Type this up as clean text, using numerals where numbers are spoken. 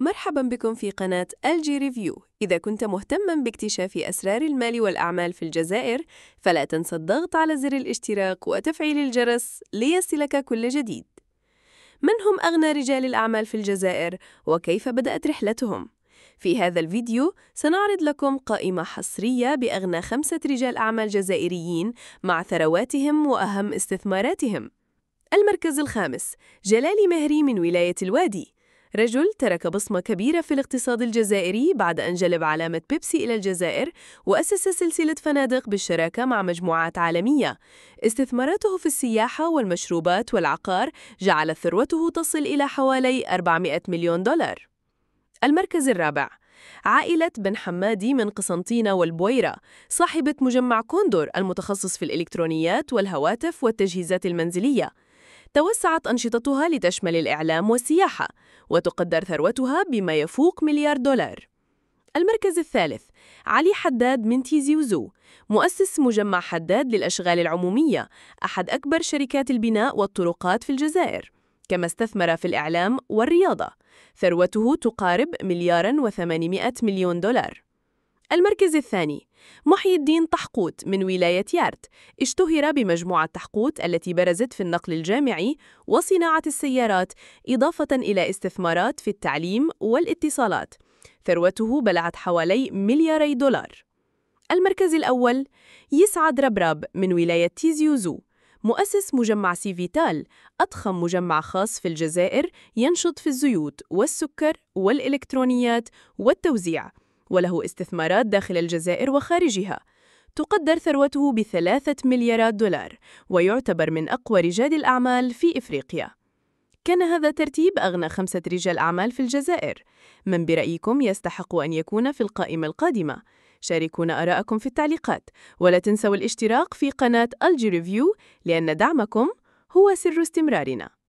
مرحبا بكم في قناة الجي ريفيو. إذا كنت مهتما باكتشاف أسرار المال والأعمال في الجزائر، فلا تنسى الضغط على زر الاشتراك وتفعيل الجرس ليصلك كل جديد. من هم أغنى رجال الأعمال في الجزائر وكيف بدأت رحلتهم؟ في هذا الفيديو سنعرض لكم قائمة حصرية بأغنى 5 رجال أعمال جزائريين مع ثرواتهم وأهم استثماراتهم. المركز الخامس، جلال مهري من ولاية الوادي. رجل ترك بصمة كبيرة في الاقتصاد الجزائري بعد أن جلب علامة بيبسي إلى الجزائر وأسس سلسلة فنادق بالشراكة مع مجموعات عالمية. استثماراته في السياحة والمشروبات والعقار جعلت ثروته تصل إلى حوالي 400 مليون دولار. المركز الرابع، عائلة بن حمادي من قسنطينة والبويرة، صاحبة مجمع كوندور المتخصص في الإلكترونيات والهواتف والتجهيزات المنزلية. توسعت أنشطتها لتشمل الإعلام والسياحة، وتقدر ثروتها بما يفوق مليار دولار. المركز الثالث، علي حداد من تيزي وزو، مؤسس مجمع حداد للأشغال العمومية، أحد أكبر شركات البناء والطرقات في الجزائر، كما استثمر في الإعلام والرياضة. ثروته تقارب 1,800 مليون دولار. المركز الثاني، محي الدين طحقوت من ولاية يارت، اشتهر بمجموعة طحقوت التي برزت في النقل الجامعي وصناعة السيارات، إضافة إلى استثمارات في التعليم والاتصالات. ثروته بلغت حوالي ملياري دولار. المركز الأول، يسعد ربراب من ولاية تيزي وزو، مؤسس مجمع سيفيتال، أضخم مجمع خاص في الجزائر ينشط في الزيوت والسكر والإلكترونيات والتوزيع، وله استثمارات داخل الجزائر وخارجها. تقدر ثروته ب3 مليارات دولار، ويعتبر من أقوى رجال الأعمال في إفريقيا. كان هذا ترتيب أغنى 5 رجال أعمال في الجزائر. من برأيكم يستحق أن يكون في القائمة القادمة؟ شاركونا آراءكم في التعليقات، ولا تنسوا الاشتراك في قناة الجي ريفيو، لأن دعمكم هو سر استمرارنا.